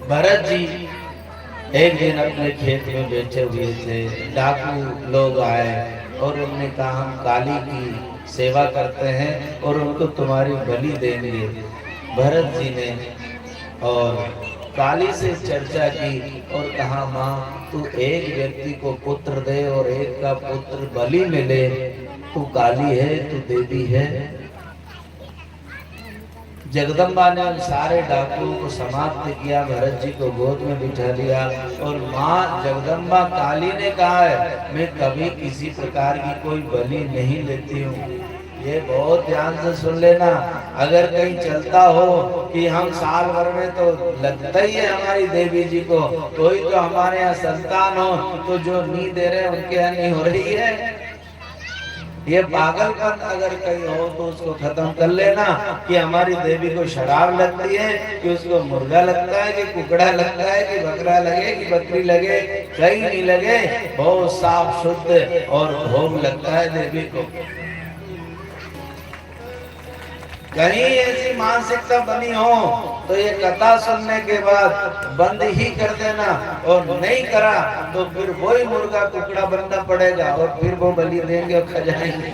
भरत जी एक दिन अपने खेत में बैठे हुए थे। डाकू लोग आए और उन्होंने कहा हम काली की सेवा करते हैं और उनको तुम्हारी बलि देंगे। भरत जी ने और काली से चर्चा की और कहा माँ तू एक व्यक्ति को पुत्र दे और एक का पुत्र बलि मिले। तू काली है, तू देवी है। जगदम्बा ने उन सारे डाकुओं को समाप्त किया, भरत जी को गोद में बिठा लिया और माँ जगदम्बा काली ने कहा है मैं कभी किसी प्रकार की कोई बलि नहीं लेती हूँ। ये बहुत ध्यान से सुन लेना। अगर कहीं चलता हो कि हम साल भर में तो लगता ही है हमारी देवी जी को, कोई तो हमारे यहाँ संतान हो तो जो नी दे रहे उनके यहाँ नहीं हो रही है। ये पागलपन अगर कहीं हो तो उसको खत्म कर लेना कि हमारी देवी को शराब लगती है, कि उसको मुर्गा लगता है, कि कुकड़ा लगता है, कि बकरा लगे, कि बकरी लगे, कहीं नहीं लगे। बहुत साफ शुद्ध और भोग लगता है देवी को। कहीं ऐसी मानसिकता बनी हो तो ये कथा सुनने के बाद बंद ही कर देना, और नहीं करा तो फिर वही मुर्गा कुकड़ा बनना पड़ेगा और फिर वो बलि देंगे और खा जाएंगे।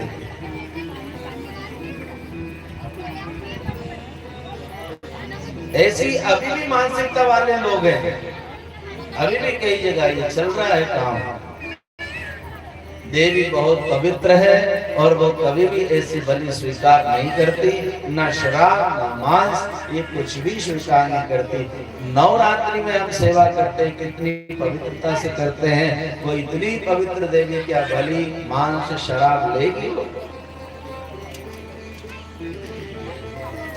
ऐसी अभी भी मानसिकता वाले लोग हैं, अभी भी कई जगह ये चल रहा है काम। देवी बहुत पवित्र है और वो कभी भी ऐसी बलि स्वीकार नहीं करती, ना शराब ना मांस, ये कुछ भी स्वीकार नहीं करती। नवरात्रि में हम सेवा करते हैं, कितनी पवित्रता से करते हैं। वो इतनी पवित्र देवी क्या बलि मांस शराब लेगी?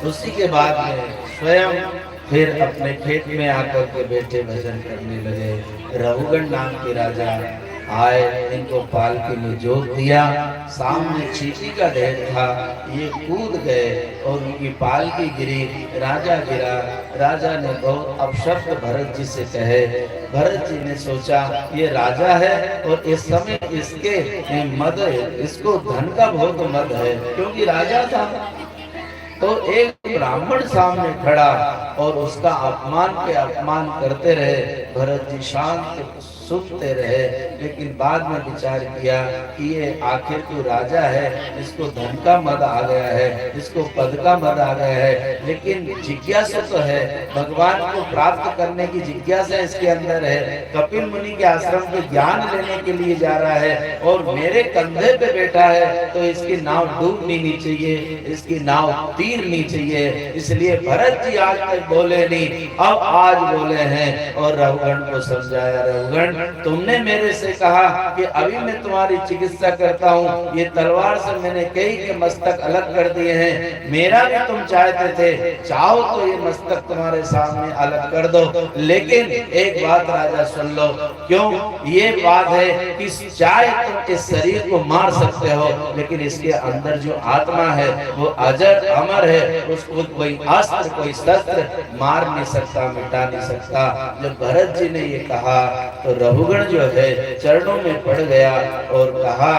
उसी के बाद में स्वयं फिर अपने खेत में आकर के बैठे भजन करने लगे। रघुगण नाम के राजा आए, इनको पालकी में जोत दिया। सामने चींटी का ढेर था, ये कूद गए और उनकी पालकी गिरी, राजा गिरा। राजा ने बहुत अपशब्द भरत जी से कहे। भरत जी ने सोचा ये राजा है और इस समय इसके मद, इसको धन का बहुत मद है, क्योंकि राजा था। तो एक ब्राह्मण सामने खड़ा और उसका अपमान पे अपमान करते रहे। भरत जी शांत सुनते रहे, लेकिन बाद में विचार किया कि ये आखिर तो राजा है, इसको धन का मद आ गया है, इसको पद का मद आ गया है, लेकिन जिज्ञासा तो है, भगवान को प्राप्त करने की जिज्ञासा इसके अंदर है। कपिल मुनि के आश्रम पे ज्ञान लेने के लिए जा रहा है और मेरे कंधे पे बैठा है, तो इसकी नाव डूबनी नहीं चाहिए, इसकी नाव तीरनी चाहिए। इसलिए भरत जी आज तक बोले नहीं, अब आज बोले हैं और रघुगण को समझाया। रघुगण तुमने मेरे से कहा कि अभी मैं तुम्हारी चिकित्सा करता हूँ, ये तलवार से मैंने कई के मस्तक अलग कर दिए हैं, मेरा भी तुम चाहते थे, चाहो तो ये मस्तक तुम्हारे सामने अलग कर दो। लेकिन एक बात राजा सुन लो, क्यों? ये बात है कि चाहे तुम इस शरीर को मार सकते हो, लेकिन इसके अंदर जो आत्मा है वो अजर अमर है, उसको कोई अस्त्र कोई शस्त्र मार नहीं सकता, मिटा नहीं सकता। जब भरत जी ने ये कहा तो रघुगण जो है चरणों में पड़ गया और कहा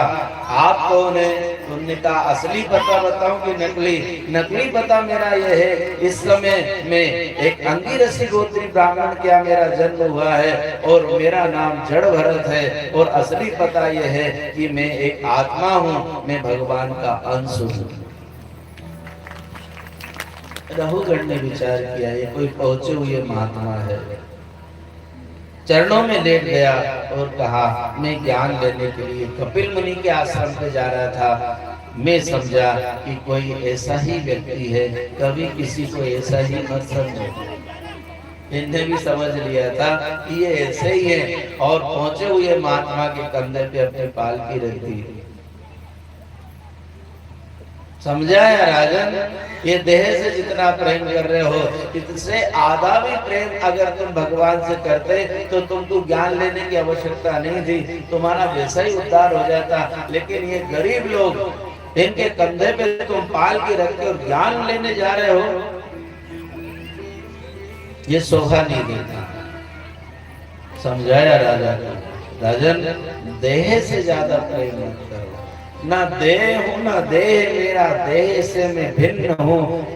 आप कौन है? उन्होंने कहा असली पता बताऊं कि नकली? नकली पता मेरा यह है, इस समय में एक अंगिरसी गोत्री ब्राह्मण क्या मेरा जन्म हुआ है और मेरा नाम जड़ भरत है, और असली पता यह है कि मैं एक आत्मा हूं, मैं भगवान का अंश हूं। रघुगण ने विचार किया ये कोई पहुंचे हुए महात्मा है, चरणों में लेट गया और कहा मैं ज्ञान लेने के लिए कपिल मुनि के आश्रम पे जा रहा था। मैं समझा कि कोई ऐसा ही व्यक्ति है, कभी किसी को ऐसा ही मत समझो। इन्हें भी समझ लिया था कि ये ऐसे ही है और पहुंचे हुए महात्मा के कंधे पे अपनी पालकी रख दी। समझा है राजन? ये देह से जितना प्रेम कर रहे हो, इससे आधा भी प्रेम अगर तुम भगवान से करते तो तुमको ज्ञान लेने की आवश्यकता नहीं थी, तुम्हारा वैसा ही उद्धार हो जाता। लेकिन ये गरीब लोग, इनके कंधे पे तुम पाल के रख के और ज्ञान लेने जा रहे हो, ये शोभा नहीं देता। समझाया राजा को, राजन देह से ज्यादा प्रेम मत करो, ना देह हूं ना देह मेरा, देह से मैं भिन्न हूं।